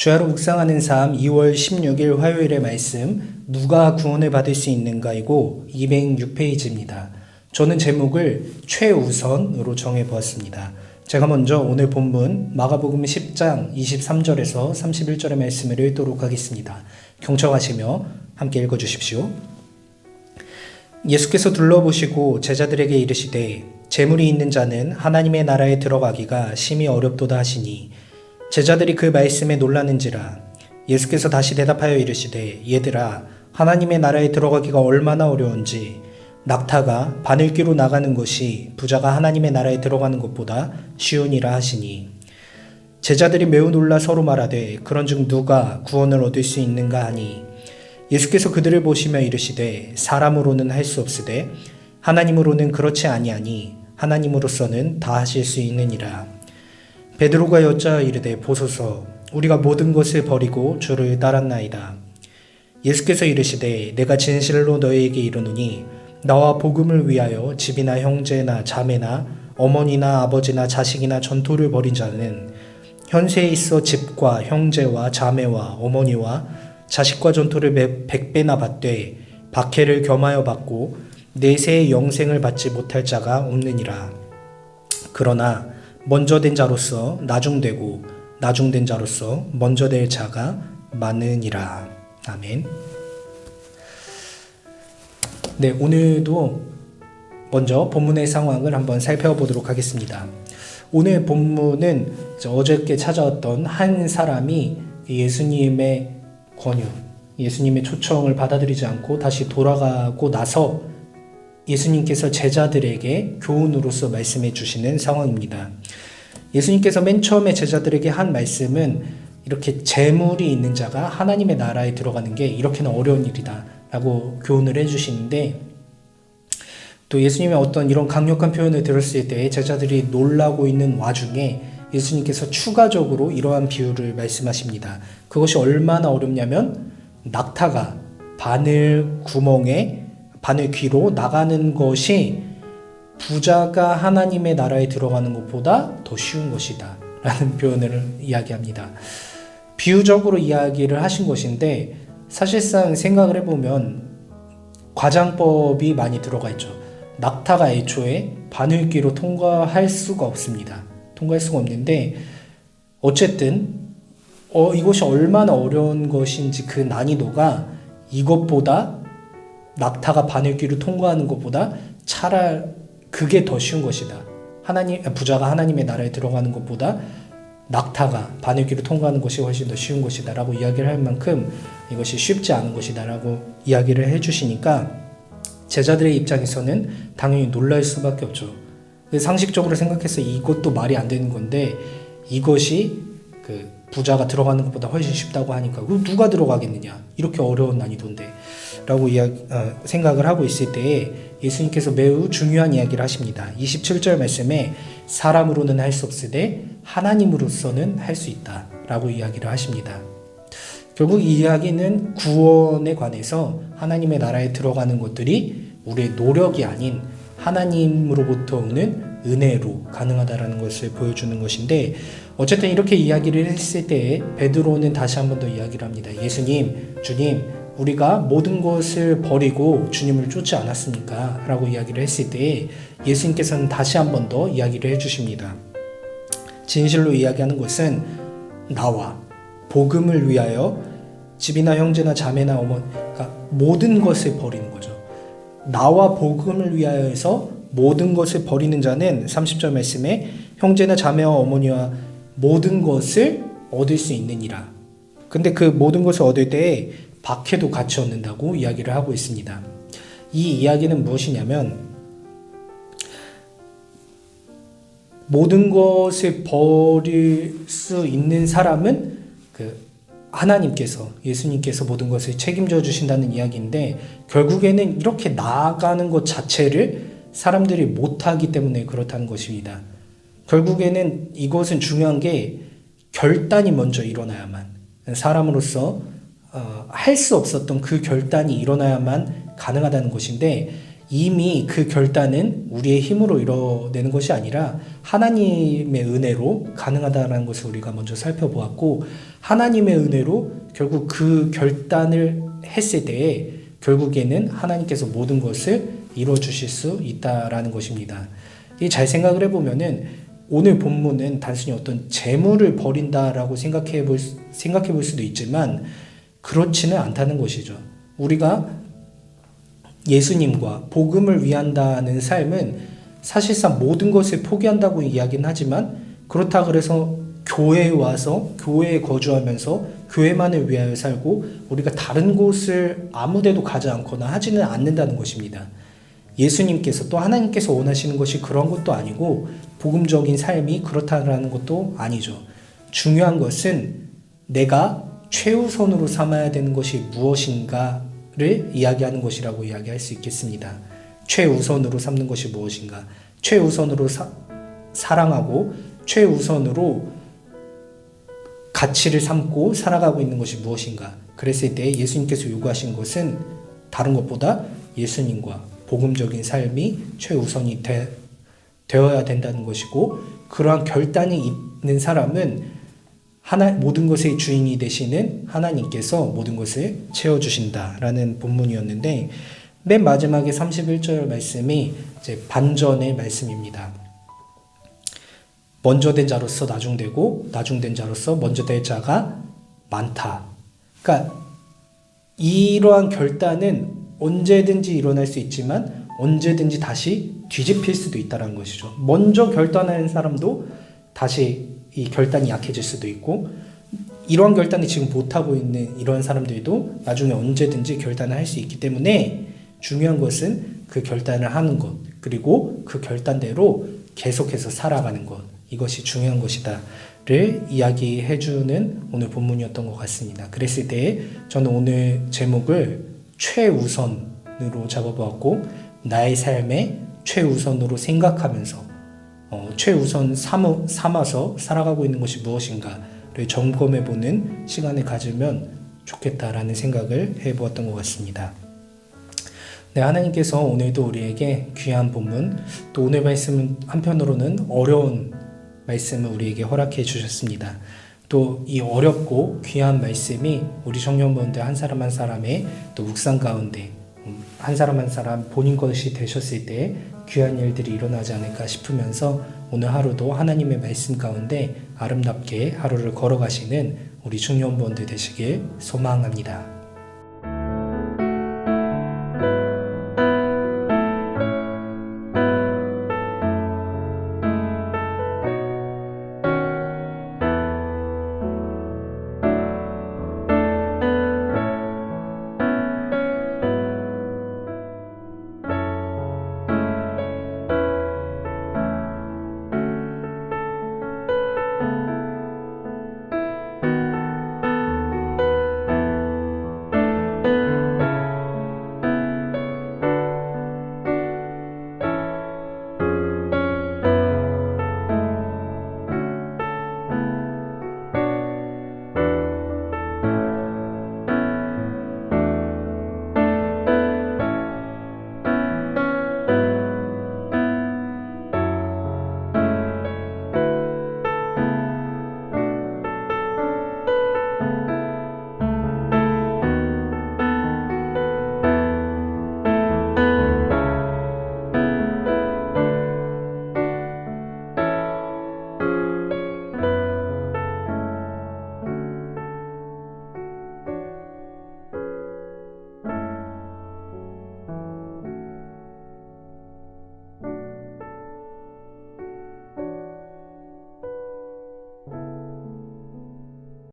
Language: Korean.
주야로 묵상하는 삶 2월 16일 화요일의 말씀 누가 구원을 받을 수 있는가이고 206페이지입니다. 저는 제목을 최우선으로 정해보았습니다. 제가 먼저 오늘 본문 마가복음 10장 23절에서 31절의 말씀을 읽도록 하겠습니다. 경청하시며 함께 읽어주십시오. 예수께서 둘러보시고 제자들에게 이르시되 재물이 있는 자는 하나님의 나라에 들어가기가 심히 어렵도다 하시니 제자들이 그 말씀에 놀라는지라. 예수께서 다시 대답하여 이르시되 얘들아, 하나님의 나라에 들어가기가 얼마나 어려운지 낙타가 바늘귀로 나가는 것이 부자가 하나님의 나라에 들어가는 것보다 쉬우니라 하시니, 제자들이 매우 놀라 서로 말하되 그런즉 누가 구원을 얻을 수 있는가 하니, 예수께서 그들을 보시며 이르시되 사람으로는 할 수 없으되 하나님으로는 그렇지 아니하니 하나님으로서는 다 하실 수 있느니라. 베드로가 여짜 이르되 보소서, 우리가 모든 것을 버리고 주를 따랐나이다. 예수께서 이르시되 내가 진실로 너희에게 이르노니 나와 복음을 위하여 집이나 형제나 자매나 어머니나 아버지나 자식이나 전토를 벌인 자는 현세에 있어 집과 형제와 자매와 어머니와 자식과 전토를 100배나 받되 박해를 겸하여 받고 내세의 영생을 받지 못할 자가 없느니라. 그러나 먼저 된 자로서 나중되고 나중된 자로서 먼저 될 자가 많으니라. 아멘. 네, 오늘도 먼저 본문의 상황을 한번 살펴보도록 하겠습니다. 오늘 본문은 어저께 찾아왔던 한 사람이 예수님의 권유, 예수님의 초청을 받아들이지 않고 다시 돌아가고 나서 예수님께서 제자들에게 교훈으로서 말씀해 주시는 상황입니다. 예수님께서 맨 처음에 제자들에게 한 말씀은 이렇게 재물이 있는 자가 하나님의 나라에 들어가는 게 이렇게는 어려운 일이다 라고 교훈을 해주시는데, 또 예수님의 어떤 이런 강력한 표현을 들었을 때 제자들이 놀라고 있는 와중에 예수님께서 추가적으로 이러한 비유를 말씀하십니다. 그것이 얼마나 어렵냐면 낙타가 바늘 귀로 나가는 것이 부자가 하나님의 나라에 들어가는 것보다 더 쉬운 것이다 라는 표현을 이야기합니다. 비유적으로 이야기를 하신 것인데 사실상 생각을 해보면 과장법이 많이 들어가 있죠. 낙타가 애초에 바늘귀로 통과할 수가 없습니다. 통과할 수가 없는데 어쨌든 이것이 얼마나 어려운 것인지 그 난이도가 이것보다 낙타가 바늘귀를 통과하는 것보다 차라리 그게 더 쉬운 것이다. 부자가 하나님의 나라에 들어가는 것보다 낙타가 바늘귀를 통과하는 것이 훨씬 더 쉬운 것이다 라고 이야기를 할 만큼 이것이 쉽지 않은 것이다 라고 이야기를 해주시니까 제자들의 입장에서는 당연히 놀랄 수밖에 없죠. 상식적으로 생각해서 이것도 말이 안 되는 건데 이것이 그 부자가 들어가는 것보다 훨씬 쉽다고 하니까 누가 들어가겠느냐, 이렇게 어려운 난이도인데 라고 생각을 하고 있을 때에 예수님께서 매우 중요한 이야기를 하십니다. 27절 말씀에 사람으로는 할 수 없으되 하나님으로서는 할 수 있다 라고 이야기를 하십니다. 결국 이 이야기는 구원에 관해서 하나님의 나라에 들어가는 것들이 우리의 노력이 아닌 하나님으로부터 오는 은혜로 가능하다라는 것을 보여주는 것인데, 어쨌든 이렇게 이야기를 했을 때 베드로는 다시 한 번 더 이야기를 합니다. 예수님, 주님, 우리가 모든 것을 버리고 주님을 쫓지 않았습니까? 라고 이야기를 했을 때 예수님께서는 다시 한 번 더 이야기를 해주십니다. 진실로 이야기하는 것은 나와 복음을 위하여 집이나 형제나 자매나 어머니, 그러니까 모든 것을 버리는 거죠. 나와 복음을 위하여 해서 모든 것을 버리는 자는 30절 말씀에 형제나 자매와 어머니와 모든 것을 얻을 수 있느니라. 근데 그 모든 것을 얻을 때에 박해도 같이 얻는다고 이야기를 하고 있습니다. 이 이야기는 무엇이냐면 모든 것을 버릴 수 있는 사람은 하나님께서, 예수님께서 모든 것을 책임져 주신다는 이야기인데, 결국에는 이렇게 나아가는 것 자체를 사람들이 못하기 때문에 그렇다는 것입니다. 결국에는 이것은 중요한 게 결단이 먼저 일어나야만, 사람으로서 할 수 없었던 그 결단이 일어나야만 가능하다는 것인데, 이미 그 결단은 우리의 힘으로 이뤄내는 것이 아니라 하나님의 은혜로 가능하다는 것을 우리가 먼저 살펴보았고, 하나님의 은혜로 결국 그 결단을 했을 때에 결국에는 하나님께서 모든 것을 이루어주실 수 있다라는 것입니다. 잘 생각을 해보면은 오늘 본문은 단순히 어떤 재물을 버린다라고 생각해 볼 수도 있지만 그렇지는 않다는 것이죠. 우리가 예수님과 복음을 위한다는 삶은 사실상 모든 것을 포기한다고 이야기는 하지만, 그렇다 그래서 교회에 와서 교회에 거주하면서 교회만을 위하여 살고 우리가 다른 곳을 아무 데도 가지 않거나 하지는 않는다는 것입니다. 예수님께서 또 하나님께서 원하시는 것이 그런 것도 아니고 복음적인 삶이 그렇다라는 것도 아니죠. 중요한 것은 내가 최우선으로 삼아야 되는 것이 무엇인가를 이야기하는 것이라고 이야기할 수 있겠습니다. 최우선으로 삼는 것이 무엇인가? 최우선으로 사랑하고 최우선으로 가치를 삼고 살아가고 있는 것이 무엇인가? 그랬을 때 예수님께서 요구하신 것은 다른 것보다 예수님과 복음적인 삶이 최우선이 되어야 된다는 것이고, 그러한 결단이 있는 사람은 모든 것의 주인이 되시는 하나님께서 모든 것을 채워주신다라는 본문이었는데, 맨 마지막에 31절 말씀이 이제 반전의 말씀입니다. 먼저 된 자로서 나중되고 나중된 자로서 먼저 될 자가 많다. 그러니까 이러한 결단은 언제든지 일어날 수 있지만 언제든지 다시 뒤집힐 수도 있다는 것이죠. 먼저 결단하는 사람도 다시 이 결단이 약해질 수도 있고, 이러한 결단을 지금 못하고 있는 이런 사람들도 나중에 언제든지 결단을 할 수 있기 때문에 중요한 것은 그 결단을 하는 것, 그리고 그 결단대로 계속해서 살아가는 것, 이것이 중요한 것이다를 이야기해주는 오늘 본문이었던 것 같습니다. 그랬을 때 저는 오늘 제목을 최우선으로 잡아보았고, 나의 삶에 최우선으로 생각하면서 최우선 삼아서 살아가고 있는 것이 무엇인가를 점검해보는 시간을 가지면 좋겠다라는 생각을 해보았던 것 같습니다. 네, 하나님께서 오늘도 우리에게 귀한 본문, 또 오늘 말씀은 한편으로는 어려운 말씀을 우리에게 허락해 주셨습니다. 또 이 어렵고 귀한 말씀이 우리 청년분들 한 사람 한 사람의 또 묵상 가운데 한 사람 한 사람 본인 것이 되셨을 때 귀한 일들이 일어나지 않을까 싶으면서 오늘 하루도 하나님의 말씀 가운데 아름답게 하루를 걸어가시는 우리 청년분들 되시길 소망합니다.